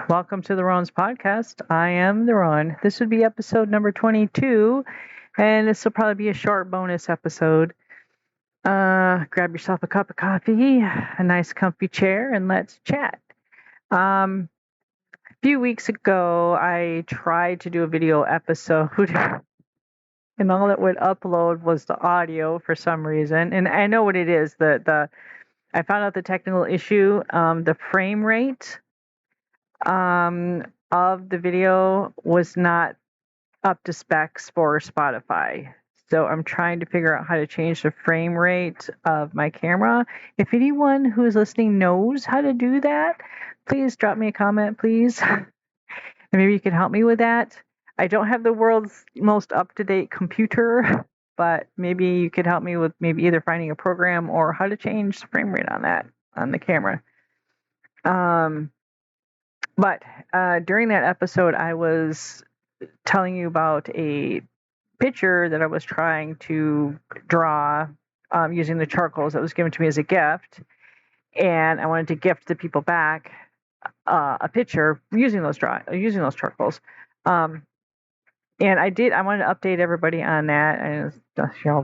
Welcome to the Ron's podcast. I am the Ron. This would be episode number 22, and this will probably be a short bonus episode. Grab yourself a cup of coffee, a nice comfy chair, and let's chat. A few weeks ago, I tried to do a video episode, and all that would upload was the audio for some reason. And I know what it is. I found out the technical issue. The frame rate of the video was not up to specs for Spotify. So I'm trying to figure out how to change the frame rate of my camera. If anyone who is listening knows how to do that, please drop me a comment, please. And maybe you can help me with that. I don't have the world's most up-to-date computer, but maybe you could help me with maybe either finding a program or how to change the frame rate on the camera. But during that episode, I was telling you about a picture that I was trying to draw using the charcoals that was given to me as a gift, and I wanted to gift the people back a picture using those charcoals. And I did. I wanted to update everybody on that, and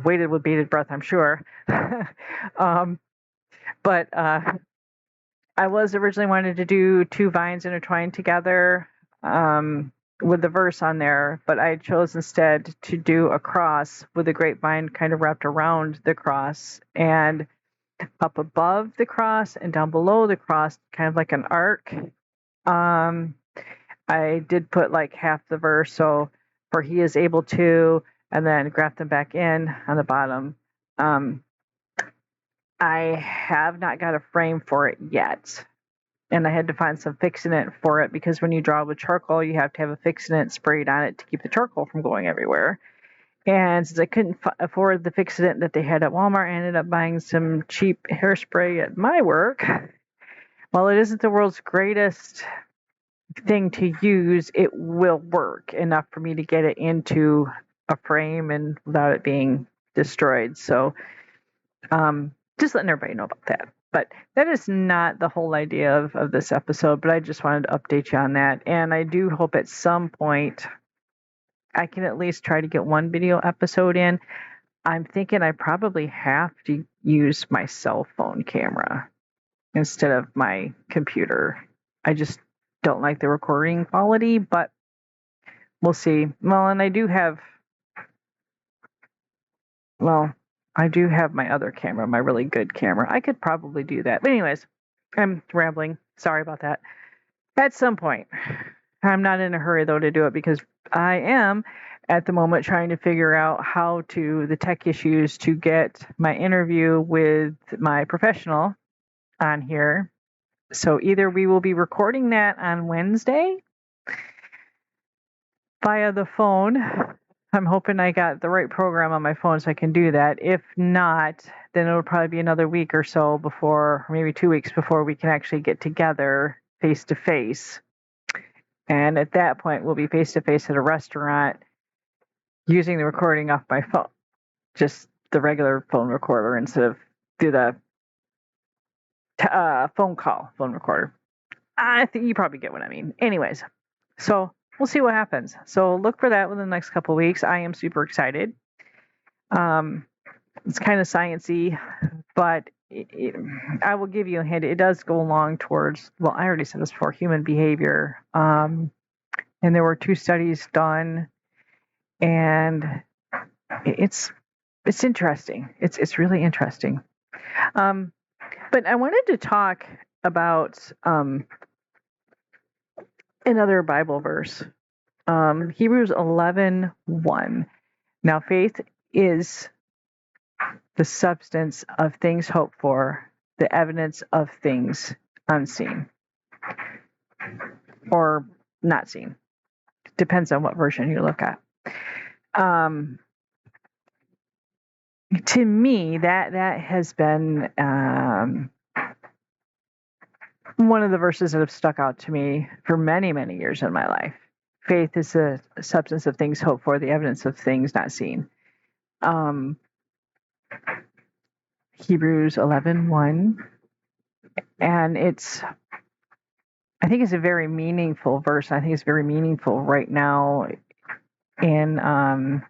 waited with bated breath, I'm sure. But I was originally wanted to do two vines intertwined together with the verse on there, but I chose instead to do a cross with a grapevine kind of wrapped around the cross, and up above the cross and down below the cross, kind of like an arc. I did put like half the verse, so for he is able to, and then graft them back in on the bottom. I have not got a frame for it yet. And I had to find some fixant for it because when you draw with charcoal, you have to have a fixant sprayed on it to keep the charcoal from going everywhere. And since I couldn't afford the fixant that they had at Walmart, I ended up buying some cheap hairspray at my work. While it isn't the world's greatest thing to use, it will work enough for me to get it into a frame and without it being destroyed. So just letting everybody know about that. But that is not the whole idea of this episode, but I just wanted to update you on that. And I do hope at some point I can at least try to get one video episode in. I'm thinking I probably have to use my cell phone camera instead of my computer. I just don't like the recording quality, but we'll see. Well, and I do have my other camera, my really good camera. I could probably do that. But anyways, I'm rambling. Sorry about that. At some point. I'm not in a hurry, though, to do it because I am, at the moment, trying to figure out the tech issues to get my interview with my professional on here. So either we will be recording that on Wednesday via the phone. I'm hoping I got the right program on my phone so I can do that. If not, then it'll probably be another week or so before, maybe 2 weeks before we can actually get together face to face. And at that point, we'll be face to face at a restaurant using the recording off my phone, just the regular phone recorder instead of through the phone recorder. I think you probably get what I mean. Anyways, so we'll see what happens. So look for that within the next couple of weeks. I am super excited. It's kind of sciencey, but I will give you a hint. It does go along towards, well, I already said this before, human behavior. And there were 2 studies done, and it's interesting. It's really interesting. But I wanted to talk about another Bible verse, Hebrews 11:1. Now, faith is the substance of things hoped for, the evidence of things unseen or not seen. Depends on what version you look at. To me, that has been one of the verses that have stuck out to me for many, many years in my life. Faith is the substance of things hoped for, the evidence of things not seen. Hebrews 11:1, and it's I think it's a very meaningful verse. I think it's very meaningful right now in our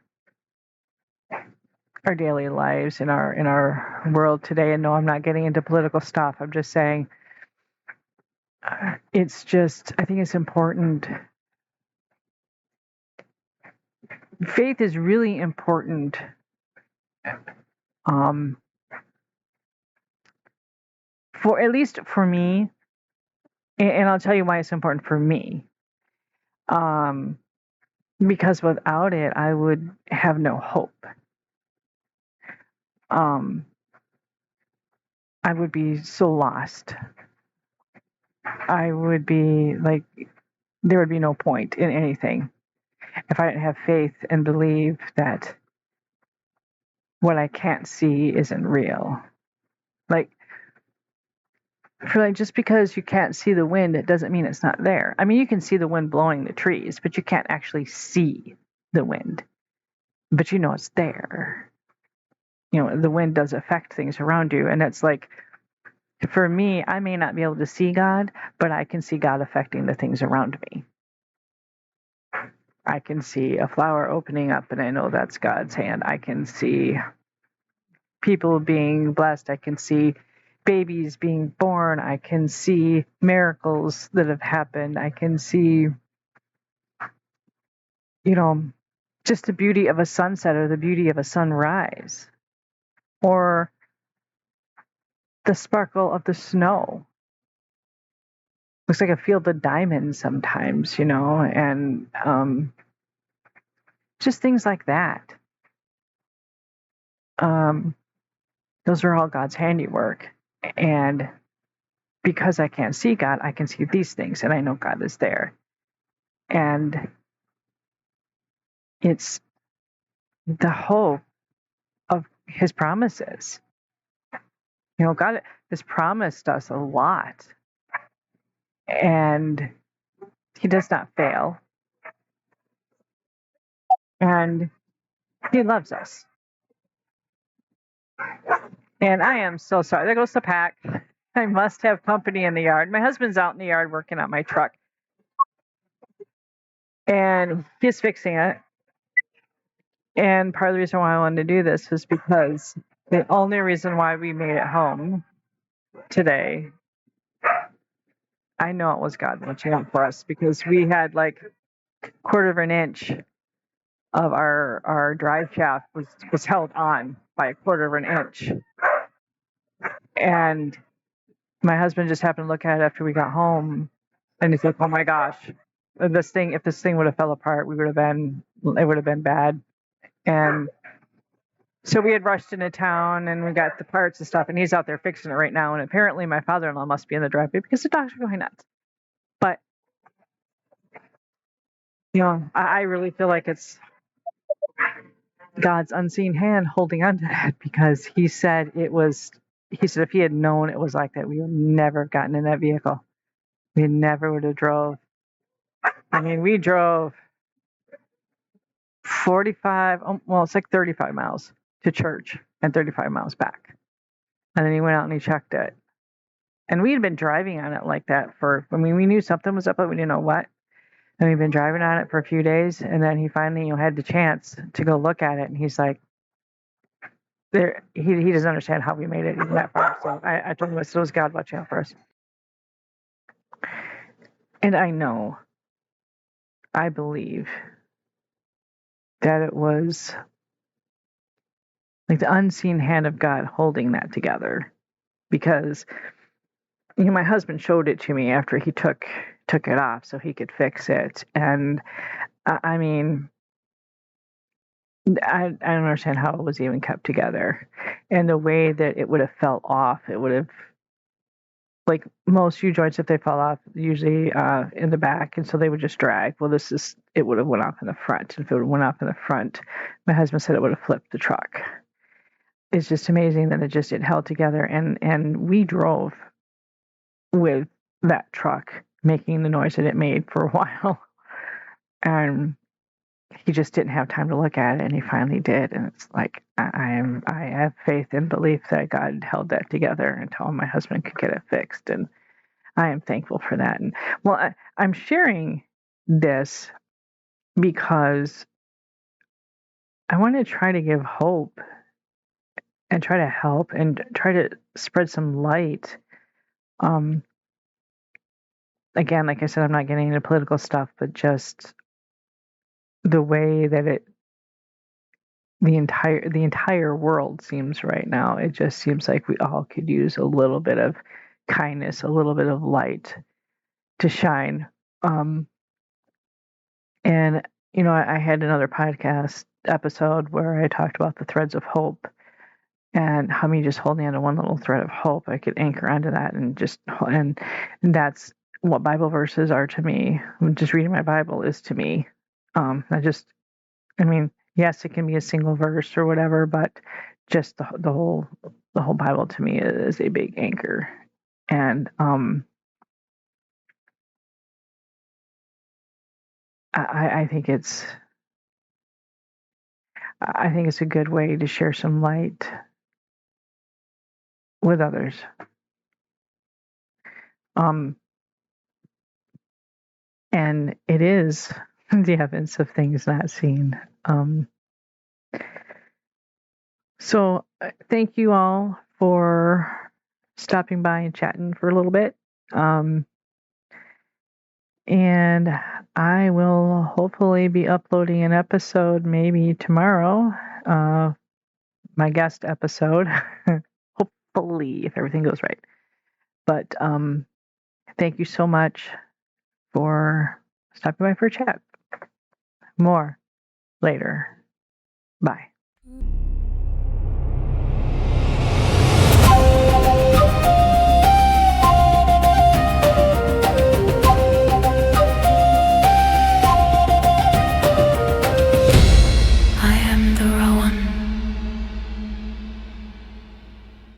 daily lives, in our world today. And no, I'm not getting into political stuff. I'm just saying it's just, I think it's important. Faith is really important. For at least for me, and I'll tell you why it's important for me. Because without it, I would have no hope. I would be so lost. I would be like, there would be no point in anything if I didn't have faith and believe that what I can't see isn't real. Like, just because you can't see the wind, it doesn't mean it's not there. I mean, you can see the wind blowing the trees, but you can't actually see the wind. But you know it's there. You know, the wind does affect things around you. And it's like, for me, I may not be able to see God, but I can see God affecting the things around me. I can see a flower opening up, and I know that's God's hand. I can see people being blessed. I can see babies being born. I can see miracles that have happened. I can see, just the beauty of a sunset or the beauty of a sunrise or the sparkle of the snow. Looks like a field of diamonds sometimes, and just things like that. Those are all God's handiwork. And because I can't see God, I can see these things, and I know God is there. And it's the hope of his promises. God has promised us a lot, and he does not fail. And he loves us. And I am so sorry. There goes the pack. I must have company in the yard. My husband's out in the yard working on my truck. And he's fixing it. And part of the reason why I wanted to do this was because the only reason why we made it home today, I know it was God watching out for us, because we had like a quarter of an inch of our drive shaft was held on by a quarter of an inch. And my husband just happened to look at it after we got home, and he's like, "Oh my gosh, if this thing would have fell apart, it would have been bad." And so we had rushed into town, and we got the parts and stuff, and he's out there fixing it right now. And apparently my father-in-law must be in the driveway because the dogs are going nuts. But I really feel like it's God's unseen hand holding on to that, because he said if he had known it was like that, we would never have gotten in that vehicle. We never would have drove. I mean, we drove 45, well, it's like 35 miles to church and 35 miles back. And then he went out and he checked it. And we had been driving on it like that we knew something was up, but we didn't know what. And we'd been driving on it for a few days. And then he finally, had the chance to go look at it. And he's like, he doesn't understand how we made it even that far. So I told him it was God watching out for us. And I believe that it was like the unseen hand of God holding that together, because my husband showed it to me after he took it off so he could fix it. And I mean, I don't understand how it was even kept together, and the way that it would have fell off. It would have, like most U-joints, if they fall off, usually in the back, and so they would just drag. Well, it would have went off in the front. And if it would have went off in the front, my husband said it would have flipped the truck. It's just amazing that it held together, and we drove with that truck making the noise that it made for a while. And he just didn't have time to look at it, and he finally did. And it's like, I have faith and belief that God held that together until my husband could get it fixed. And I am thankful for that. And well, I'm sharing this because I want to try to give hope and try to help and try to spread some light. Again, like I said, I'm not getting into political stuff, but just the way that the entire world seems right now. It just seems like we all could use a little bit of kindness, a little bit of light to shine. And I had another podcast episode where I talked about the threads of hope and how me just holding on to one little thread of hope, I could anchor onto that and that's what Bible verses are to me. Just reading my Bible is to me. Yes, it can be a single verse or whatever, but just the whole Bible to me is a big anchor. And I think it's a good way to share some light with others. And it is the evidence of things not seen. So thank you all for stopping by and chatting for a little bit. And I will hopefully be uploading an episode maybe tomorrow, my guest episode, hopefully, if everything goes right. But thank you so much for stopping by for a chat. More later. Bye.